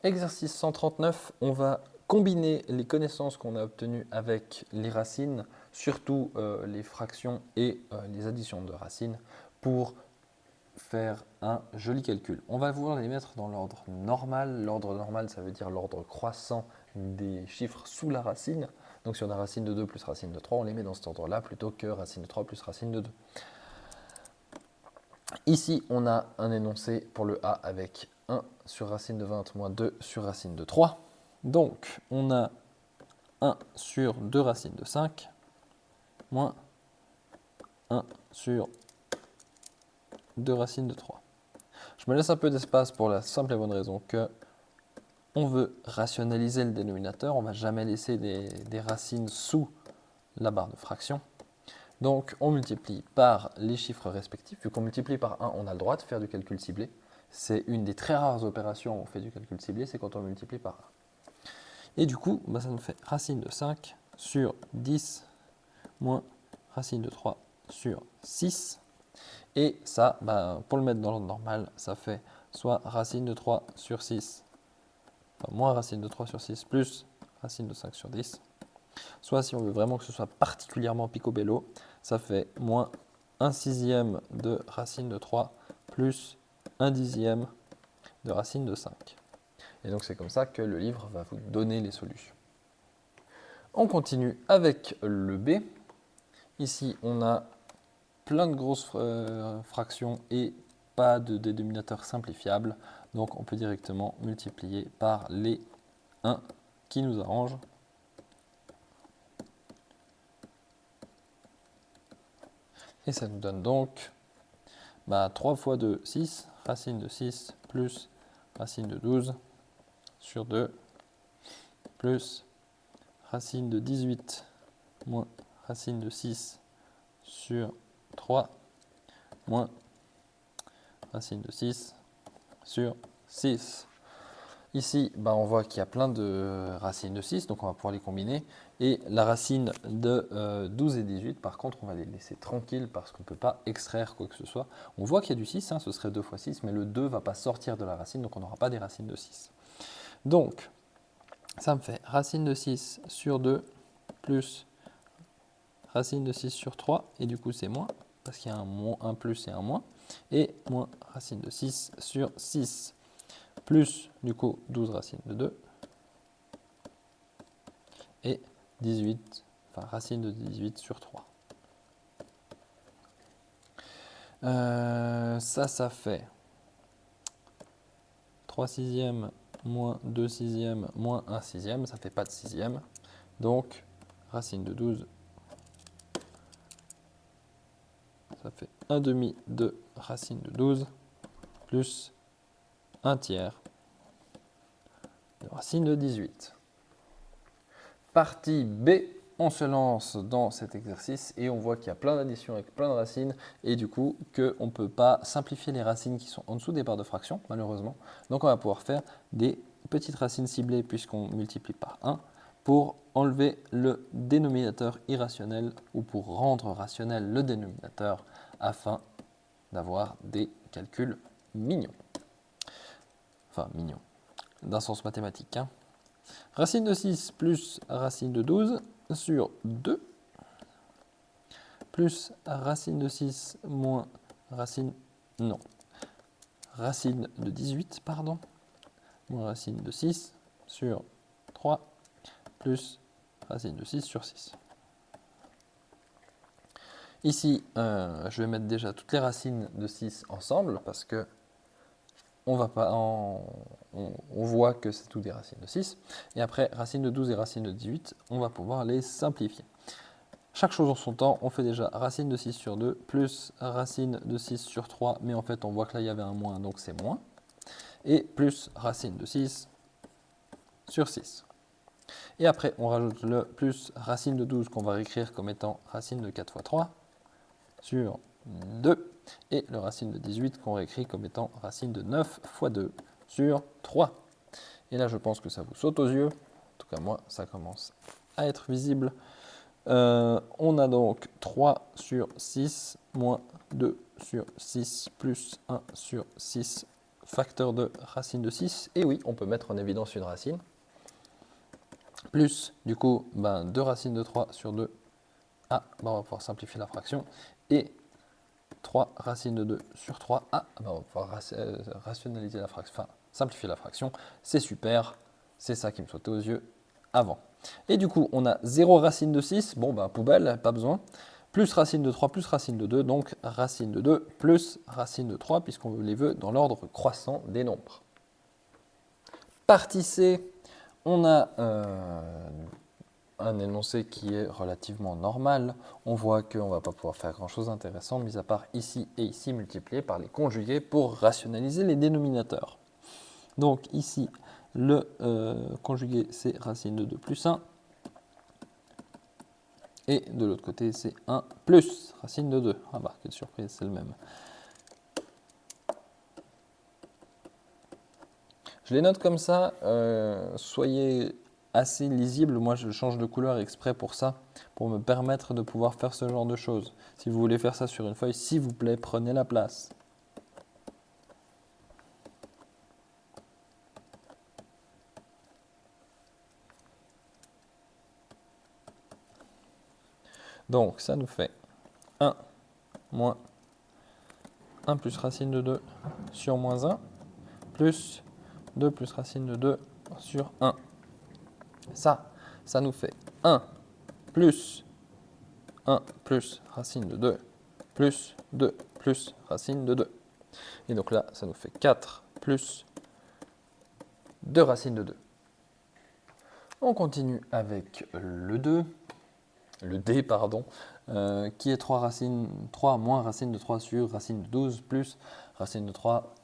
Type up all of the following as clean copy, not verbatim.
Exercice 139, on va combiner les connaissances qu'on a obtenues avec les racines, surtout les fractions et les additions de racines, pour faire un joli calcul. On va vouloir les mettre dans l'ordre normal. L'ordre normal, ça veut dire l'ordre croissant des chiffres sous la racine. Donc si on a racine de 2 plus racine de 3, on les met dans cet ordre-là plutôt que racine de 3 plus racine de 2. Ici, on a un énoncé pour le A avec 1 sur racine de 20 moins 2 sur racine de 3. Donc, on a 1 sur 2 racines de 5 moins 1 sur 2 racines de 3. Je me laisse un peu d'espace pour la simple et bonne raison que on veut rationaliser le dénominateur. On ne va jamais laisser des racines sous la barre de fraction. Donc, on multiplie par les chiffres respectifs. Vu qu'on multiplie par 1, on a le droit de faire du calcul ciblé. C'est une des très rares opérations où on fait du calcul ciblé, c'est quand on multiplie par 1. Et du coup, ça nous fait racine de 5 sur 10 moins racine de 3 sur 6. Et ça, pour le mettre dans l'ordre normal, ça fait soit racine de 3 sur 6, enfin moins racine de 3 sur 6 plus racine de 5 sur 10. Soit si on veut vraiment que ce soit particulièrement picobello, ça fait moins 1 sixième de racine de 3 plus 1 dixième de racine de 5. Et donc c'est comme ça que le livre va vous donner les solutions. On continue avec le B. Ici, on a plein de grosses fractions et pas de dénominateur simplifiable. Donc on peut directement multiplier par les 1 qui nous arrangent. Et ça nous donne donc 3 fois 2, 6, racine de 6 plus racine de 12 sur 2 plus racine de 18 moins racine de 6 sur 3 moins racine de 6 sur 6. Ici, on voit qu'il y a plein de racines de 6, donc on va pouvoir les combiner. Et la racine de 12 et 18, par contre, on va les laisser tranquilles parce qu'on ne peut pas extraire quoi que ce soit. On voit qu'il y a du 6, ce serait 2 fois 6, mais le 2 ne va pas sortir de la racine, donc on n'aura pas des racines de 6. Donc, ça me fait racine de 6 sur 2 plus racine de 6 sur 3, et du coup c'est moins, parce qu'il y a un plus et un moins, et moins racine de 6 sur 6, plus du coup 12 racine de 2, et 18, racine de 18 sur 3. Ça fait 3 sixièmes moins 2 sixièmes moins 1 sixième, ça fait pas de sixième. Donc, racine de 12, ça fait 1 demi de racine de 12, plus 1 tiers de racine de 18. Partie B, on se lance dans cet exercice et on voit qu'il y a plein d'additions avec plein de racines et du coup qu'on ne peut pas simplifier les racines qui sont en dessous des barres de fraction, malheureusement. Donc on va pouvoir faire des petites racines ciblées puisqu'on multiplie par 1 pour enlever le dénominateur irrationnel ou pour rendre rationnel le dénominateur afin d'avoir des calculs mignons. Enfin, mignons, d'un sens mathématique. Racine de 6 plus racine de 12 sur 2, plus racine de 6 moins racine de 18, pardon, moins racine de 6 sur 3, plus racine de 6 sur 6. Ici, je vais mettre déjà toutes les racines de 6 ensemble parce que on voit que c'est tout des racines de 6. Et après, racine de 12 et racine de 18, on va pouvoir les simplifier. Chaque chose en son temps, on fait déjà racine de 6 sur 2 plus racine de 6 sur 3, mais en fait on voit que là il y avait un moins, donc c'est moins. Et plus racine de 6 sur 6. Et après on rajoute le plus racine de 12 qu'on va réécrire comme étant racine de 4 fois 3 sur 2. Et le racine de 18 qu'on réécrit comme étant racine de 9 fois 2 sur 3. Et là je pense que ça vous saute aux yeux. En tout cas moi ça commence à être visible. On a donc 3 sur 6 moins 2 sur 6 plus 1 sur 6 facteur de racine de 6. Et oui, on peut mettre en évidence une racine. Plus, du coup, 2 racines de 3 sur 2. Ah, on va pouvoir simplifier la fraction. Et 3 racines de 2 sur 3. Ah, on va pouvoir rationaliser la fraction, enfin, simplifier la fraction. C'est super. C'est ça qui me sautait aux yeux avant. Et du coup, on a 0 racine de 6. Bon, poubelle, pas besoin. Plus racine de 3 plus racine de 2. Donc, racine de 2 plus racine de 3, puisqu'on les veut dans l'ordre croissant des nombres. Partie C, on a un énoncé qui est relativement normal. On voit qu'on ne va pas pouvoir faire grand chose d'intéressant, mis à part ici et ici multiplié par les conjugués pour rationaliser les dénominateurs. Donc ici, le conjugué, c'est racine de 2 plus 1. Et de l'autre côté, c'est 1 plus racine de 2. Ah bah, quelle surprise, c'est le même. Je les note comme ça, soyez assez lisibles. Moi, je change de couleur exprès pour ça, pour me permettre de pouvoir faire ce genre de choses. Si vous voulez faire ça sur une feuille, s'il vous plaît, prenez la place. Donc, ça nous fait 1 moins 1 plus racine de 2 sur moins 1, plus 2 plus racine de 2 sur 1. Ça nous fait 1 plus 1 plus racine de 2 plus 2 plus racine de 2. Et donc là, ça nous fait 4 plus 2 racines de 2. On continue avec le D, pardon, qui est 3 moins racine de 3 sur racine de 12 plus racine de 3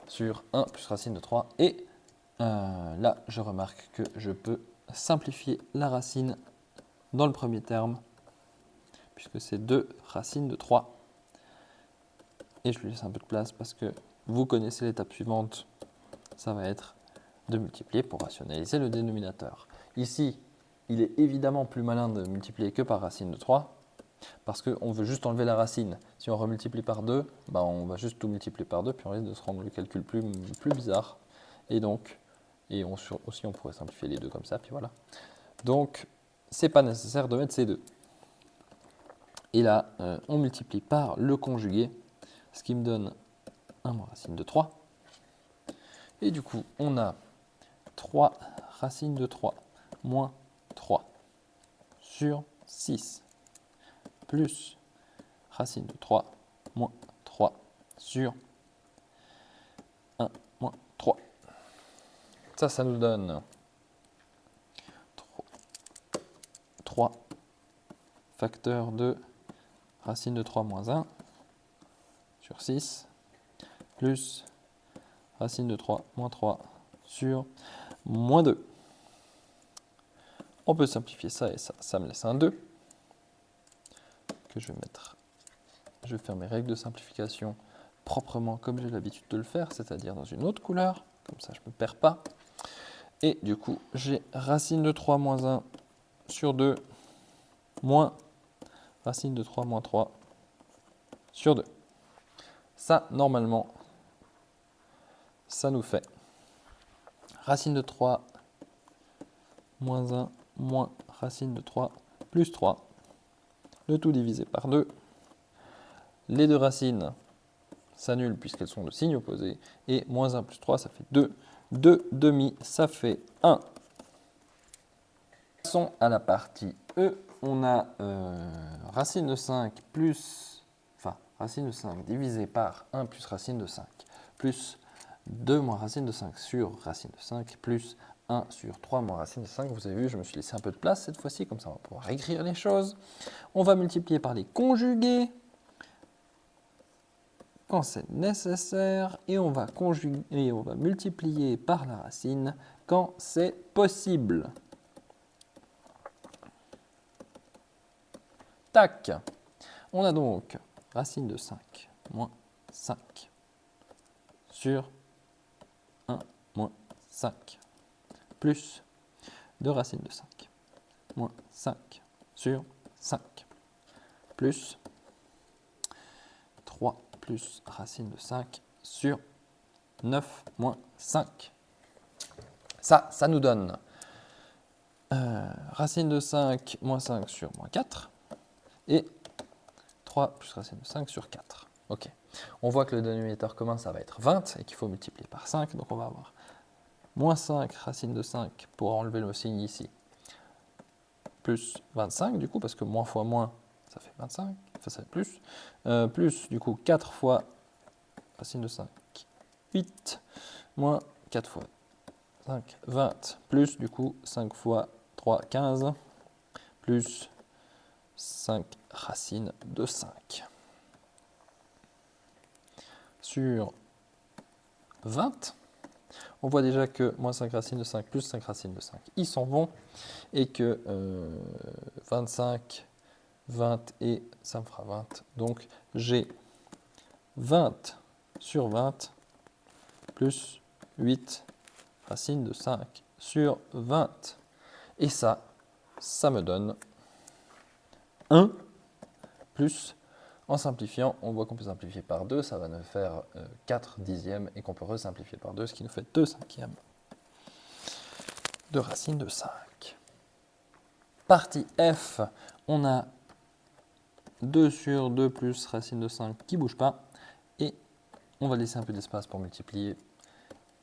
sur 1 plus racine de 3. Et là, je remarque que je peux simplifier la racine dans le premier terme, puisque c'est 2 racines de 3. Et je lui laisse un peu de place parce que vous connaissez l'étape suivante, ça va être de multiplier pour rationaliser le dénominateur. Ici, il est évidemment plus malin de multiplier que par racine de 3, parce qu'on veut juste enlever la racine. Si on remultiplie par 2, on va juste tout multiplier par 2, puis on risque de se rendre le calcul plus bizarre. Et donc, aussi on pourrait simplifier les deux comme ça, puis voilà. Donc, c'est pas nécessaire de mettre ces deux. Et là, on multiplie par le conjugué, ce qui me donne 1 moins racine de 3. Et du coup, on a 3 racine de 3 moins 3 sur 6 plus racine de 3 moins 3 sur 1 moins 3. Ça nous donne 3 facteurs de racine de 3 moins 1 sur 6 plus racine de 3 moins 3 sur moins 2. On peut simplifier ça et ça me laisse un 2 que je vais mettre. Je vais faire mes règles de simplification proprement comme j'ai l'habitude de le faire, c'est-à-dire dans une autre couleur, comme ça je ne me perds pas. Et du coup, j'ai racine de 3 moins 1 sur 2 moins racine de 3 moins 3 sur 2. Ça, normalement, ça nous fait racine de 3 moins 1 moins racine de 3 plus 3. Le tout divisé par 2. Les deux racines s'annulent puisqu'elles sont de signe opposé. Et moins 1 plus 3, ça fait 2. 2 demi, ça fait 1. Passons à la partie E. On a racine de 5 plus, racine de 5 divisé par 1 plus racine de 5 plus 2 moins racine de 5 sur racine de 5 plus 1 sur 3 moins racine de 5. Vous avez vu, je me suis laissé un peu de place cette fois-ci, comme ça on va pouvoir écrire les choses. On va multiplier par les conjugués quand c'est nécessaire et on va multiplier par la racine quand c'est possible. Tac. On a donc racine de 5 moins 5 sur 1 moins 5 plus 2 racines de 5 moins 5 sur 5 plus 3 plus racine de 5 sur 9 moins 5. Ça nous donne racine de 5 moins 5 sur moins 4 et 3 plus racine de 5 sur 4. Ok. On voit que le dénominateur commun, ça va être 20 et qu'il faut multiplier par 5. Donc on va avoir moins 5 racine de 5 pour enlever le signe ici, plus 25 du coup, parce que moins fois moins, ça fait 25, enfin ça fait plus, plus du coup 4 fois racine de 5, 8, moins 4 fois 5, 20, plus du coup 5 fois 3, 15, plus 5 racines de 5. Sur 20, on voit déjà que moins 5 racines de 5 plus 5 racines de 5, ils s'en vont, et que 25, 20 et ça me fera 20. Donc j'ai 20 sur 20 plus 8 racines de 5 sur 20. Et ça me donne 1 plus, en simplifiant, on voit qu'on peut simplifier par 2, ça va nous faire 4 dixièmes et qu'on peut resimplifier par 2, ce qui nous fait 2 cinquièmes de racine de 5. Partie F, on a 2 sur 2 plus racine de 5 qui ne bouge pas, et on va laisser un peu d'espace pour multiplier.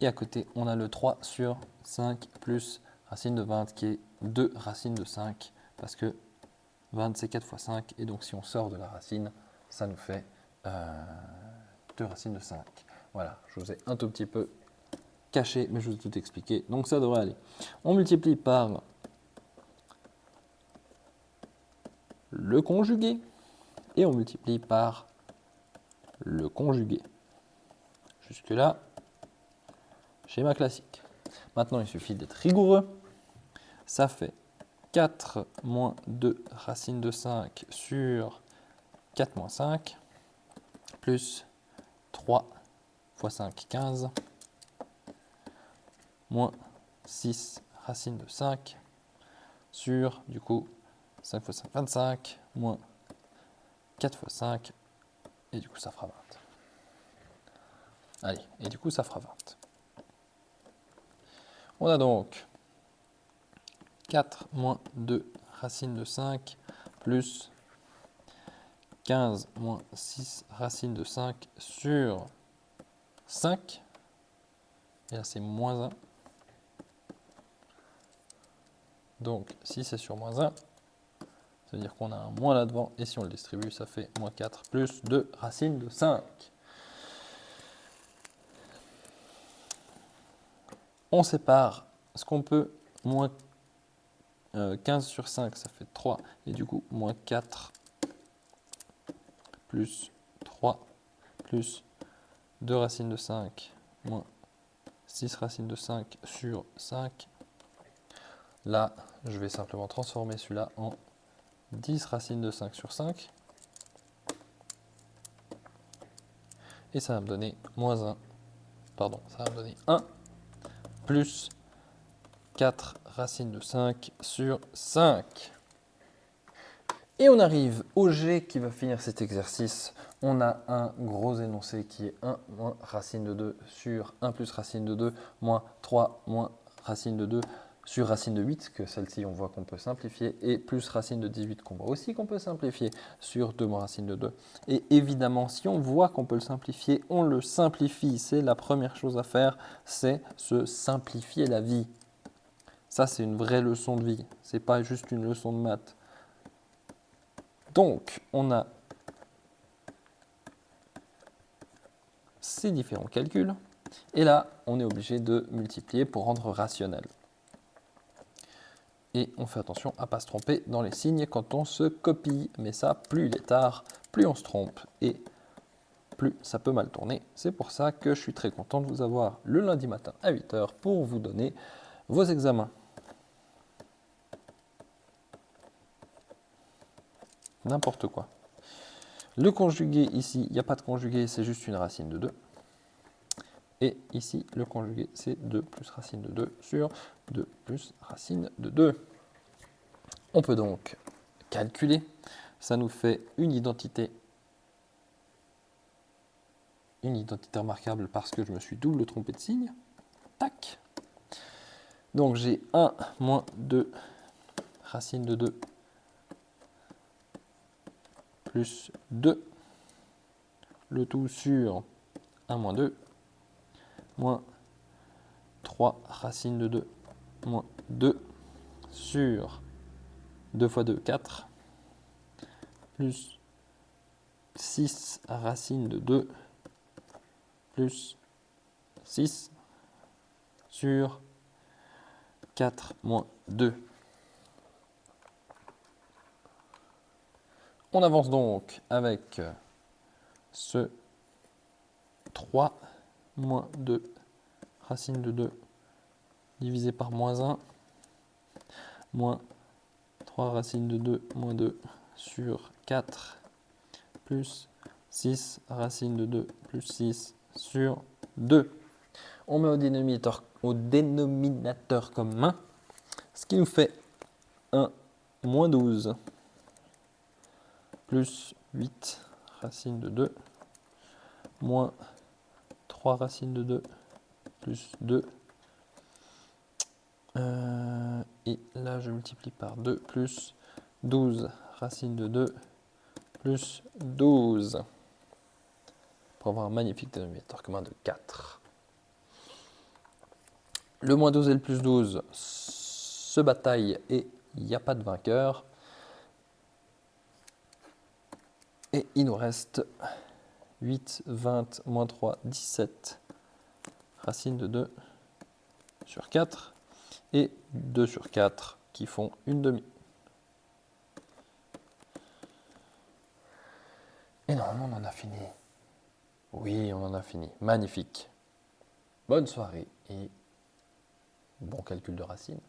Et à côté, on a le 3 sur 5 plus racine de 20 qui est 2 racines de 5, parce que 20 c'est 4 fois 5, et donc si on sort de la racine, ça nous fait 2 racines de 5. Voilà, je vous ai un tout petit peu caché, mais je vous ai tout expliqué, donc ça devrait aller. On multiplie par le conjugué, et on multiplie par le conjugué. Jusque-là, schéma classique. Maintenant, il suffit d'être rigoureux. Ça fait 4 moins 2 racine de 5 sur 4 moins 5, plus 3 fois 5, 15, moins 6 racine de 5 sur, du coup, 5 fois 5, 25, moins 4 fois 5, et du coup ça fera 20. Allez, et du coup ça fera 20. On a donc 4 moins 2 racine de 5 plus 15 moins 6 racine de 5 sur 5. Et là c'est moins 1. Donc si c'est sur moins 1, ça veut dire qu'on a un moins là-devant. Et si on le distribue, ça fait moins 4 plus 2 racine de 5. On sépare ce qu'on peut. Moins 15 sur 5, ça fait 3. Et du coup, moins 4 plus 3 plus 2 racines de 5 moins 6 racines de 5 sur 5. Là, je vais simplement transformer celui-là en 10 racines de 5 sur 5. Et ça va me donner moins 1. Pardon, ça va me donner 1 plus 4 racines de 5 sur 5. Et on arrive au G qui va finir cet exercice. On a un gros énoncé qui est 1 moins racine de 2 sur 1 plus racine de 2 moins 3 moins racine de 2 sur racine de 8, que celle-ci on voit qu'on peut simplifier, et plus racine de 18 qu'on voit aussi qu'on peut simplifier sur 2 moins racine de 2. Et évidemment, si on voit qu'on peut le simplifier, on le simplifie. C'est la première chose à faire, c'est se simplifier la vie. Ça, c'est une vraie leçon de vie. Ce n'est pas juste une leçon de maths. Donc, on a ces différents calculs. Et là, on est obligé de multiplier pour rendre rationnel. Et on fait attention à ne pas se tromper dans les signes quand on se copie. Mais ça, plus il est tard, plus on se trompe et plus ça peut mal tourner. C'est pour ça que je suis très content de vous avoir le lundi matin à 8 h pour vous donner vos examens. N'importe quoi. Le conjugué ici, il n'y a pas de conjugué, c'est juste une racine de 2. Et ici, le conjugué, c'est 2 plus racine de 2 sur 2 plus racine de 2. On peut donc calculer. Ça nous fait une identité une identité remarquable parce que je me suis double trompé de signe. Tac. Donc j'ai 1 moins 2 racine de 2 plus 2. Le tout sur 1 moins 2 moins 3 racine de 2 moins 2 sur 2 fois 2, 4 plus 6 racine de 2 plus 6 sur 4 moins 2. On avance donc avec ce 3 moins 2 racine de 2 divisé par moins 1 moins 3 racine de 2 moins 2 sur 4 plus 6 racine de 2 plus 6 sur 2. On met au dénominateur commun, ce qui nous fait 1 moins 12 plus 8 racine de 2 moins 3 racine de 2 plus 2. Et là, je multiplie par 2 plus 12 racine de 2 plus 12 pour avoir un magnifique dénominateur commun de 4. Le moins 12 et le plus 12 se bataillent et il n'y a pas de vainqueur. Et il nous reste 8, 20, moins 3, 17 racine de 2 sur 4 et 2 sur 4 qui font une demi. Et normalement, on en a fini. Oui, on en a fini. Magnifique. Bonne soirée et bon calcul de racines.